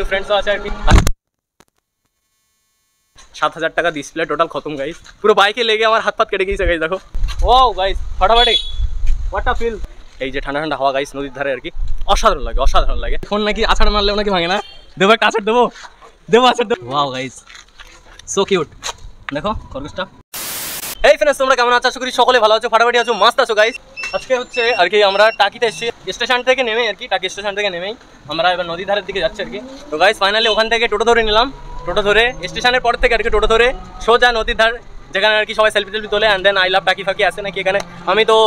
Friends আছে আর কি 7000 টাকা ডিসপ্লে টোটাল খতম গাইস পুরো বাইকে লেগে আমার হাত পাত কেটে গিয়েছে গাইস দেখো ওয়াও গাইস ফাটাফাটি হোয়াট আ ফিল এই যে ঠান্ডা ঠান্ডা হাওয়া গাইস নদীর ধারে আর কি অসাধারণ লাগে ফোন নাকি আছাড় মারলেও নাকি ভাঙে না দেবো একটা আছাড় দেবো আছাড় দেবো ওয়াও গাইস সো কিউট দেখো খরগোশটা এই ফ্রেন্ডস তোমরা কেমন আছো আশা করি সকলে ভালো আছো ফাটাফাটি আছো মস্ত আছো গাইস আজকে হচ্ছে আর কি আমরা টাকিতে এসেছি স্টেশন থেকে নেমে আর কি টাকি স্টেশন থেকে নেমেই আমরা এবার নদীর ধারের দিকে যাচ্ছি আর কি তো গাইস ফাইনালি ওখান থেকে টোটো ধরে নিলাম টোটো ধরে স্টেশনের পর থেকে আর কি টোটো ধরে সোজা নদীর ধার যেখানে আর কি সবাই সেলফি টেলফি তোলে অ্যান্ড দেন আই লাভ টাকি ফাঁকি আছে নাকি এখানে আমি তো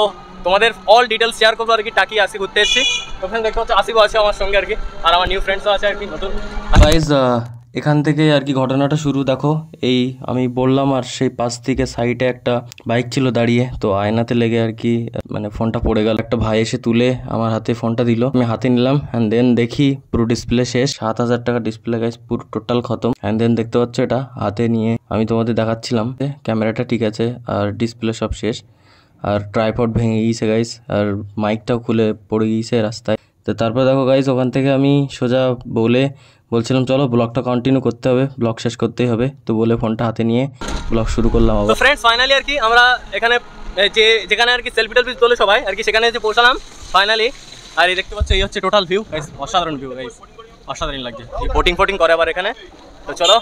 তোমাদের অল ডিটেলস শেয়ার করবো আর কি টাকি আসি ঘুরতে এসেছি ওখানে দেখতে হচ্ছে আসিবও আছে আমার সঙ্গে আর কি আর আমার নিউ ফ্রেন্ডসও আছে আর কি নতুন গাইস এখান থেকে আর কি ঘটনাটা শুরু দেখো এই আমি বললাম আর সেই পাশ থেকে সাইডে একটা বাইক ছিল দাঁড়িয়ে তো আয়নাতে লেগে আর কি মানে ফোনটা পড়ে গেল একটা ভাই এসে তুলে আমার হাতে ফোনটা দিল আমি হাতে নিলাম অ্যান্ড দেন দেখি পুরো ডিসপ্লে শেষ 7000 টাকা ডিসপ্লে গাইস পুরো টোটাল খতম অ্যান্ড দেন দেখতে পাচ্ছ এটা হাতে নিয়ে আমি তোমাদের দেখাচ্ছিলাম ক্যামেরাটা ঠিক আছে আর ডিসপ্লে সব শেষ আর ট্রাইপড ভেঙে গিয়েছে গাইস আর মাইকটাও খুলে পড়ে গিয়েছে রাস্তায় তো তারপর দেখো গাইস ওখান থেকে আমি সোজা বলছিলাম চলো ব্লগটা কন্টিনিউ করতে হবে ব্লগ শেষ করতেই হবে তো বলে ফোনটা হাতে নিয়ে ব্লগ শুরু করলাম তো ফ্রেন্ডস ফাইনালি আর কি আমরা এখানে যেখানে আর কি সেলফি টেলফি তোলে সবাই আর কি সেখানে এসে পৌঁছালাম ফাইনালি আর এই দেখতে পাচ্ছ এই হচ্ছে টোটাল ভিউ গাইস অসাধারণ ভিউ গাইস অসাধারণ লাগছে এই বোটিং করে আবার এখানে তো চলো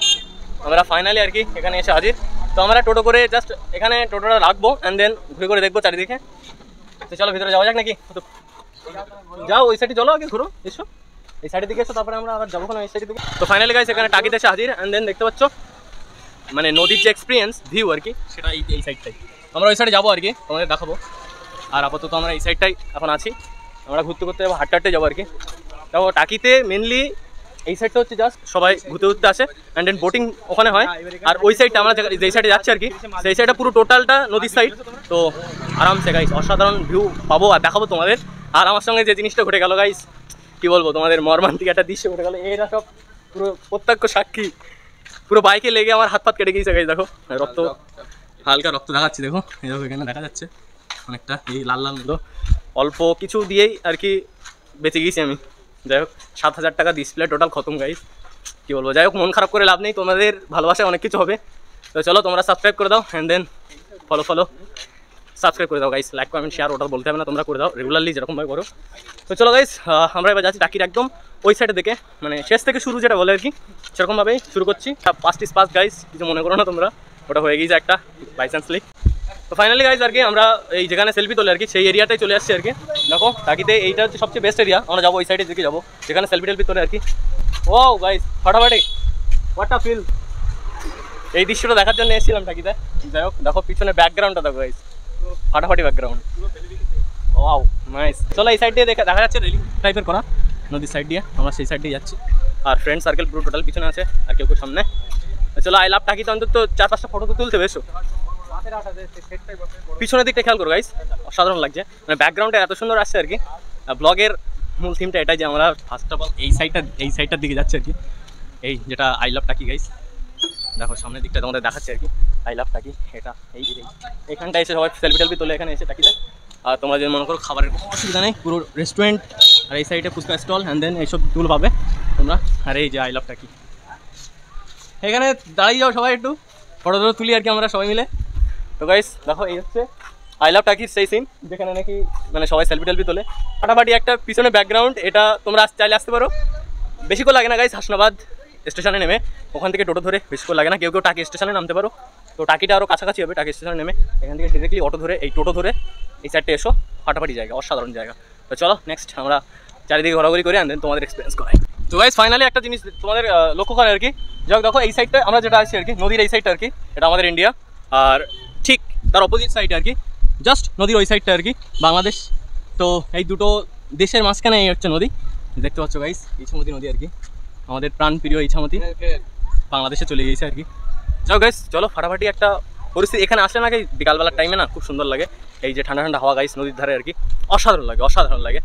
আমরা ফাইনালি আর কি এখানে এসে হাজির তো আমরা টোটো করে জাস্ট এখানে টোটোটা রাখবো অ্যান্ড দেন ঘুরে ঘুরে দেখবো চারিদিকে তো চলো ভিতরে যাওয়া যাক নাকি যাও ওই সাইডে চলো আগে ঘুরো এসো এই সাইডের দিকে এসো তারপরে আমরা আবার যাবো না এই সাইডের দিকে তো ফাইনালি গাইস এখানে টাকিতে এসে হাজির অ্যান্ড দেন দেখতে পাচ্ছ মানে নদীর যে এক্সপিরিয়েন্স ভিউ আর কি সেটা এই সাইডটাই আমরা ওই সাইডে যাবো আর কি তোমাদের দেখাবো আর আপাতত আমরা এই সাইডটাই এখন আছি আমরা ঘুরতে যাবো হাঁটতে যাবো আর কি দেখো টাকিতে মেনলি এই সাইডটা হচ্ছে জাস্ট সবাই ঘুরতে আসে অ্যান্ড দেন বোটিং ওখানে হয় আর ওই সাইডটা আমরা যেই সাইডে যাচ্ছি আর কি সেই সাইডটা পুরো টোটালটা নদীর সাইড তো আরামসে গাইস অসাধারণ ভিউ পাবো আর দেখাবো তোমাদের আর আমার সঙ্গে যে জিনিসটা ঘটে গেল গাইস কি বলবো তোমাদের মর্মান্তিক একটা দৃশ্য ঘটে গেল এরা সব পুরো প্রত্যক্ষ সাক্ষী পুরো বাইকে লেগে আমার হাত পাত কেটে গিয়েছে গাইস দেখো রক্ত হালকা রক্ত দেখাচ্ছি দেখো এই দেখো এখানে দেখা যাচ্ছে অনেকটা এই লাল মতো অল্প কিছু দিয়েই আর কি বেঁচে গিয়েছি আমি যাই হোক 7000 টাকা ডিসপ্লে টোটাল খতম গাইস কি বলবো যাই হোক মন খারাপ করে লাভ নেই তোমাদের ভালোবাসায় অনেক কিছু হবে তো চলো তোমরা সাবস্ক্রাইব করে দাও অ্যান্ড দেন ফলো সাবস্ক্রাইব করে দাও গাইস লাইক কমেন্ট শেয়ার ওটা বলতে হবে না তোমরা করে দাও রেগুলারলি যেরকমভাবে করো তো চলো গাইস আমরা এবার যাচ্ছি টাকির একদম ওই সাইডে দেখে মানে শেষ থেকে শুরু যেটা বলে আর কি সেরকমভাবেই শুরু করছি 5 গাইস কিছু মনে করো না তোমরা ওটা হয়ে গিয়েছে একটা বাইচান্সলি তো ফাইনালি গাইস আর কি আমরা এই যেখানে সেলফি তোলে আর কি সেই এরিয়াটাই চলে আসছি আর কি দেখো টাকিতে এইটা হচ্ছে সবচেয়ে বেস্ট এরিয়া আমরা যাবো ওই সাইডের দিকে যাবো যেখানে সেলফি টেলফি তোলে আর কি ও গাইস ফাটাফাটি হোয়াট আ ফিল এই দৃশ্যটা দেখার জন্য এসেছিলাম টাকিতে যাই হোক দেখো পিছনে ব্যাকগ্রাউন্ডটা দেখো গাইস ফাটাফাটি ব্যাকগ্রাউন্ড ওয়াও নাইস চলো এই সাইড দিয়ে দেখা যাচ্ছে রেলিং টাইপের করা নদীর সাইড দিয়ে আমরা সেই সাইড দিয়ে যাচ্ছি আর ফ্রেন্ড সার্কেল পুরো টোটাল পিছনে আছে আর কেউ সামনে চলো আই লাভ টাকিতে অন্তত 4-5টা ফটো তো তুলতে বেশো পিছনের দিকটা খেয়াল করো গাইস অসাধারণ লাগছে মানে ব্যাকগ্রাউন্ডটা এত সুন্দর আসছে আর কি ব্লগের মূল থিমটা এটাই যে আমরা ফার্স্ট অফ অল এই সাইডটার দিকে যাচ্ছি আর কি এই যেটা আই লাভ টাকি গাইস দেখো সামনের দিকটা তোমাদের দেখাচ্ছে আর কি আই লাভ টাকি এটা এইখানটা এসে সবাই সেলফি টেলফি তোলে এখানে এসে টাকিতে আর তোমরা যদি মনে করো খাবারের কোনো অসুবিধা নেই পুরো রেস্টুরেন্ট আর এই সাইডে ফুচকা স্টল অ্যান্ড দেন এইসব টুল পাবে তোমরা আর এই যে আই লাভ টাকি এখানে দাঁড়িয়ে যাও সবাই একটু ফটো তুলি আর কি আমরা সবাই মিলে তো গাইস দেখো এই হচ্ছে আই লাভ টাকির সেই সিন যেখানে নাকি মানে সবাই সেলফি টেলফি তোলে ফাটাফাটি একটা পিছনে ব্যাকগ্রাউন্ড এটা তোমরা চাইলে আসতে পারো বেশিক্ষণ লাগে না গাইস হাসনাবাদ স্টেশনে নেমে ওখান থেকে টোটো ধরে বেশিক্ষণ লাগে না কেউ টাকি স্টেশনে নামতে পারো তো টাকিটা আরও কাছাকাছি হবে টাকি স্টেশনে নেমে এখান থেকে ডিরেক্টলি অটো ধরে এই টোটো ধরে এই সাইডটা এসো ফাটাফাটি জায়গা অসাধারণ জায়গা তো চলো নেক্সট আমরা চারিদিকে ঘোরাঘুরি করি অ্যান্ড দেন তোমাদের এক্সপিরিয়েন্স করাই তো গাইস ফাইনালি একটা জিনিস তোমাদের লক্ষ্য করে আর কি যাই দেখো এই সাইডটা আমরা যেটা আছি আর কি নদীর এই সাইডটা আর কি এটা আমাদের ইন্ডিয়া আর ঠিক তার অপোজিট সাইডে আর কি জাস্ট নদীর ওই সাইডটা আর কি বাংলাদেশ তো এই দুটো দেশের মাঝখানে এই হচ্ছে নদী দেখতে পাচ্ছ গাইস ইছামতি নদী আর কি আমাদের প্রাণ প্রিয় ইছামতি বাংলাদেশে চলে গিয়েছে আর কি যাও গাইস চলো ফাটাফাটি একটা পরিস্থিতি এখানে আসলে না বিকালবেলার টাইমে না খুব সুন্দর লাগে এই যে ঠান্ডা ঠান্ডা হাওয়া গাইস নদীর ধারে আর কি অসাধারণ লাগে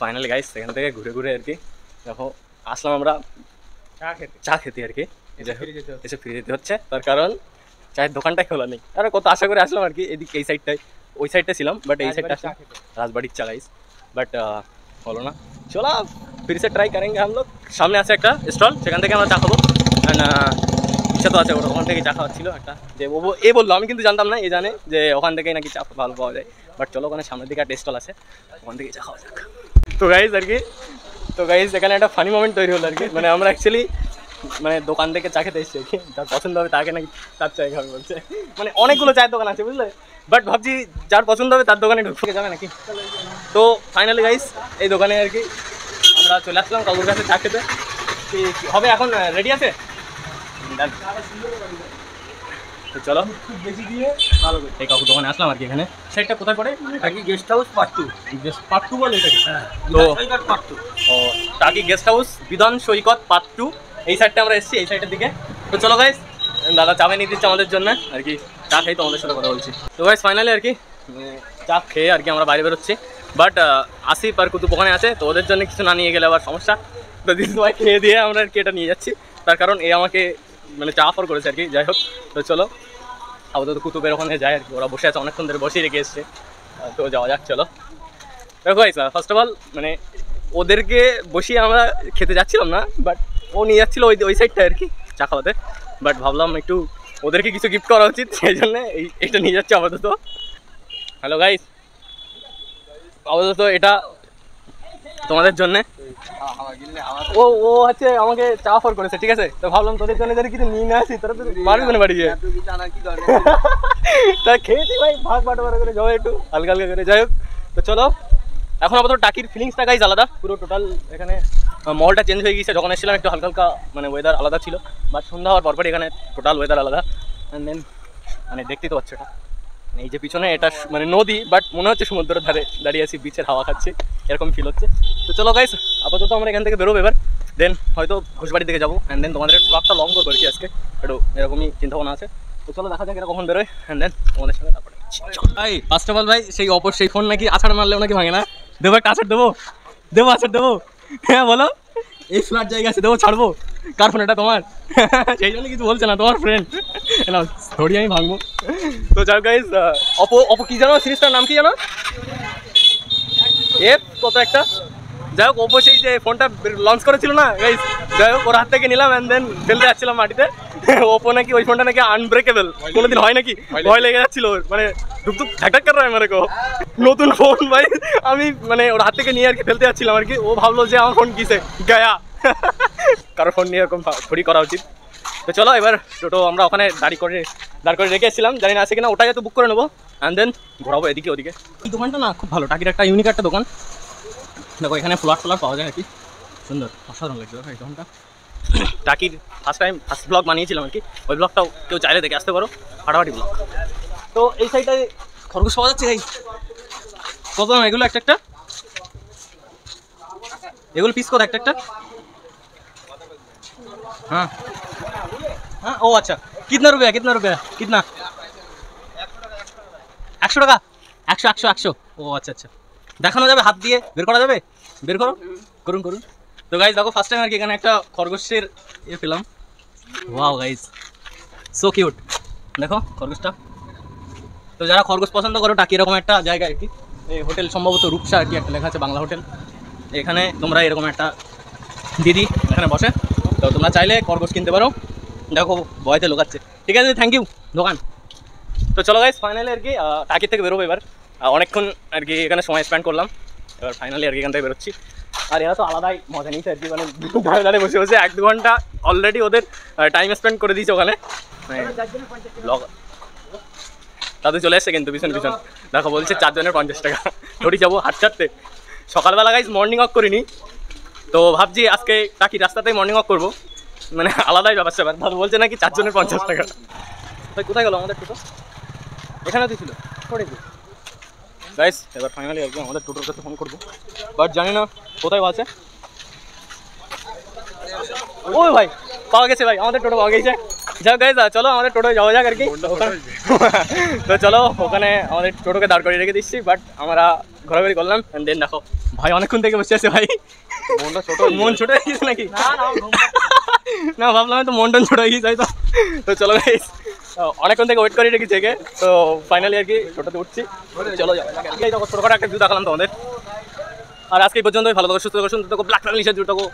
ফাইনালি গাইস এখান থেকে ঘুরে আর কি দেখো আসলাম আমরা চা খেতে আর কি এসে ফিরে যেতে হচ্ছে তার কারণ চায়ের দোকানটাই খোলা নেই আর কত আশা করে আসলাম আর কি এদিকে এই সাইডটাই ওই সাইডটা ছিলাম বাট এই সাইডটা আসলাম রাজবাড়ির চা গাইস বাট হলো না চলো फिर से ट्राई करेंगे हम लोग। सामने আছে একটা স্টল, সেখান থেকে আমরা চা খাবো। অ্যান্ড ইচ্ছা তো আছে ওখান থেকে চা খাওয়া ছিল একটা, যে ও এ বললো, আমি কিন্তু জানতাম না, এ জানে যে ওখান থেকেই নাকি চা ভালো পাওয়া যায়। বাট চলো ওখানে সামনের দিকে একটা স্টল আছে, ওখান থেকে চা খাওয়া যাক। তো গাইজ আর কি, তো গাইজ এখানে একটা ফানি মোমেন্ট তৈরি হলো আর কি। মানে আমরা অ্যাকচুয়ালি মানে দোকান থেকে চা খেতে এসেছি আর কি, যার পছন্দ হবে তাকে নাকি তার চাই খাবে বলছে। মানে অনেকগুলো চায়ের দোকান আছে বুঝলে, বাট ভাবছি যার পছন্দ হবে তার দোকানে ঢুকে যাবে নাকি। তো ফাইনালি গাইজ এই দোকানে আর কি আমরা চলে আসলাম কাকুর কাছে চা খেতে। কি হবে এখন, রেডি আছে? তো চলো এই কাকুর দোকানে আসলাম আর কি। এখানে সাইডটা কোথায় পড়ে? টাকি গেস্ট হাউস পার্ট 2। পার্ট 2 বলে এটাকে? তো পার্ট 2 ও টাকি গেস্ট হাউস বিধান সৈকত পার্ট 2, এই সাইডটা আমরা এসেছি, এই সাইডের দিকে। তো চলো গাইস, দাদা চা বানিয়ে দিচ্ছে আমাদের জন্য আর কি, চা খেয়ে তোমাদের সাথে কথা বলছি। তো গাইস ফাইনালি আর কি চা খেয়ে আর কি আমরা বাইরে বেরোচ্ছি। বাট আসিফ আর কুতুব ওখানে আছে, তো ওদের জন্য কিছু না নিয়ে গেলে আবার সমস্যা। তো দিদি ভাই খেয়ে দিয়ে আমরা আর কি এটা নিয়ে যাচ্ছি, তার কারণ এ আমাকে মানে চা অফার করেছে আর কি। যাই হোক, তো চলো আপাতত কুতুবের ওখানে যাই আর কি, ওরা বসে আছে অনেকক্ষণ ধরে বসেই রেখে এসছে। তো যাওয়া যাক চলো। দেখো গাইস, ফার্স্ট অফ অল মানে ওদেরকে বসিয়ে আমরা খেতে যাচ্ছিলাম না, বাট ও নিয়ে যাচ্ছিলো ওই সাইডটা আর কি চা খাওয়াতে। বাট ভাবলাম একটু ওদেরকে কিছু গিফট করা উচিত, সেই জন্য এইটা নিয়ে যাচ্ছি আপাতত। হ্যালো গাইস, আপাতত এটা তোমাদের জন্যে। ও ও হচ্ছে আমাকে চা অফার করেছে, ঠিক আছে। তো ভাবলাম তোদের জন্য যদি কিছু নিয়ে না আসি তোরা তো মারবি না বাড়ি গিয়ে। তা খেয়েছি ভাই, ভাগ বাটোয়ারা করে যাবো একটু হালকা হালকা করে। যাই হোক, তো চলো এখন আপাতত টাকির ফিলিংসটা গাইজ আলাদা পুরো টোটাল। এখানে মহলটা চেঞ্জ হয়ে গিয়েছে, যখন এসেছিলাম একটু হালকা হালকা মানে ওয়েদার আলাদা ছিল, বাট সন্ধ্যা হওয়ার পরপরই এখানে টোটাল ওয়েদার আলাদা। অ্যান্ড দেন মানে দেখতেই তো পাচ্ছ এটা, এই যে পিছনে এটা মানে নদী, বাট মনে হচ্ছে সমুদ্রের ধারে দাঁড়িয়ে আছি, বিচের হাওয়া খাচ্ছি, এরকম ফিল হচ্ছে। তো চলো গাইস, আপাতত আমরা এখান থেকে বেরোবো এবার, দেন হয়তো ঘোষবাড়ির দিকে যাবো। অ্যান্ড দেন তোমাদের ব্লগটা লং করবো আর কি আজকে, একটু এরকমই চিন্তাভাবনা আছে। তো চলো দেখা যাক এরা কখন বেরোয়, অ্যান্ড দেন তোমাদের সঙ্গে তারপরে ভাই ফার্স্ট অফ অল ভাই সেই অপর সেই ফোন নাকি আছাড় মারলেও নাকি ভাঙে না। দেবো একটা আছাড় দেবো, দেবো আছাড় দেবো? হ্যাঁ বলো, এই ফ্ল্যাট জায়গা আছে, দেবো ছাড়বো? কার ফোন এটা? তোমার? সেই জন্য কিছু বলছে না, তোমার ফ্রেন্ড না, ধরি আমি ভাঙবো। তো যাই গাইজ, অপো কি জানো সিরিজটার নাম কি জানো? এফ কত একটা, যাই হোক ওপো সেই যে ফোনটা লঞ্চ করেছিল না গাইজ, যাই হোক ওর হাত থেকে নিলাম। অ্যান্ড দেন ফেলতে যাচ্ছিলাম মাটিতে। ওপো নাকি ওই ফোনটা নাকি আনব্রেকেবল, কোনোদিন হয় নাকি, ভয় লেগে যাচ্ছিল ওর, মানে টুকটুক ঢাক করে মানে নতুন ফোন ভাই। আমি মানে ওর হাত থেকে নিয়ে আর কি ফেলতে যাচ্ছিলাম আর কি, ও ভাবলো যে আমার ফোন কিসে গায়া, কারো ফোন নিয়ে এরকম থরি করা উচিত। তো চলো এবার টোটো আমরা ওখানে দাঁড় করে রেখে এসেছিলাম, জানি না আছে কিনা, ওটাই হয়তো বুক করে নেবো। অ্যান্ড দেন ঘোরাবো এদিকে ওদিকে। এই দোকানটা না খুব ভালো, টাকির একটা ইউনিক একটা দোকান। দেখো এখানে ফ্লোয়ার পাওয়া যায় আর কি, সুন্দর অসাধারণ লাগছে এই দোকানটা। টাকির ফার্স্ট ব্লগ বানিয়েছিলাম আর কি, ওই ব্লগটাও কেউ চাইলে দেখে আসতে পারো, ফাটাফাটি ব্লগ। তো এই সাইডটায় খরগোশ পাওয়া যাচ্ছে এই কত দাম এগুলো একটা একটা? এগুলো পিস কত একটা একটা? हाँ हाँ ओ अच्छा, कितना रुपया कितना? 100 টাকা? 100 ও আচ্ছা আচ্ছা, দেখানো যাবে? হাত দিয়ে বের করা যাবে? বের করুন। তো গাইজ দেখো ফার্স্ট টাইম আর কি এখানে একটা খরগোশের পেলাম। ওয়াও গাইজ, সো কিউট, দেখো খরগোশটা। তো যারা খরগোশ পছন্দ করো, টাকি এরকম একটা জায়গা আর কি, এই হোটেল সম্ভবত রূপসা আর কি একটা লেখা আছে, বাংলা হোটেল। এখানে তোমরা এরকম একটা দিদি এখানে বসে, তো তোমরা চাইলে খরগোশ কিনতে পারো। দেখো ভয়তে লোকাচ্ছে, ঠিক আছে, থ্যাংক ইউ দোকান। তো চলো গাইস ফাইনালি আর কি টাকির থেকে বেরোবো এবার, অনেকক্ষণ আর কি এখানে সময় স্পেন্ড করলাম, এবার ফাইনালি আর কি এখান থেকে বেরোচ্ছি। আর এরা তো আলাদাই মজা নিয়েছে আর কি, মানে দাঁড়িয়ে বসে 1-2 ঘন্টা অলরেডি ওদের টাইম স্পেন্ড করে দিয়েছে ওখানে। ব্লগ তাদের চলে এসছে কিন্তু পিছন দেখো, বলছে 4 জনের 50 টাকা। ধরি যাবো হাঁটতে। সকালবেলা গাইস মর্নিং ওয়াক করিনি, তো ভাবছি আজকে টাকি রাস্তাতেই মর্নিং ওয়াক করবো, মানে আলাদাই ব্যাপার স্যাপার। দাদু বলছে নাকি 4 জনের 50 টাকা। ভাই কোথায় গেল আমাদের টোটো? এখানে তো ছিল গাইস। এবার ফাইনালি একদম আমাদের টোটোর কাছে ফোন করবো, বাট জানি না কোথায় আছে। ওই ভাই পাওয়া গেছে, ভাই আমাদের টোটো পাওয়া গেছে। যাক গাইস চলো আমাদের টোটোয় যাওয়া যাক আর কি। তো চলো ওখানে আমাদের টোটোকে দাঁড় করিয়ে রেখে দিচ্ছি, বাট আমরা ঘোরাঘুরি করলাম। অ্যান্ড দেন দেখো ভাই অনেকক্ষণ থেকে বসে আছে ভাই, মন ছোট হয়ে গেছে নাকি? না ভাবলাম তো মন টন ছোট হয়ে গেছে। তো চলো গাইস অনেকক্ষণ থেকে ওয়েট করে রেখেছি একে, তো ফাইনালি আর কি টোটোতে উঠছি। চলো যাও, ছোটখাটো একটা ভিউ দেখালাম তোমাদের। আর আজকে এই পর্যন্তই। ভালো থাকো, সুস্থ থাকো, সুন্দর থাকো, ব্ল্যাক ফ্যামিলির সাথে জুড়ে থাকো।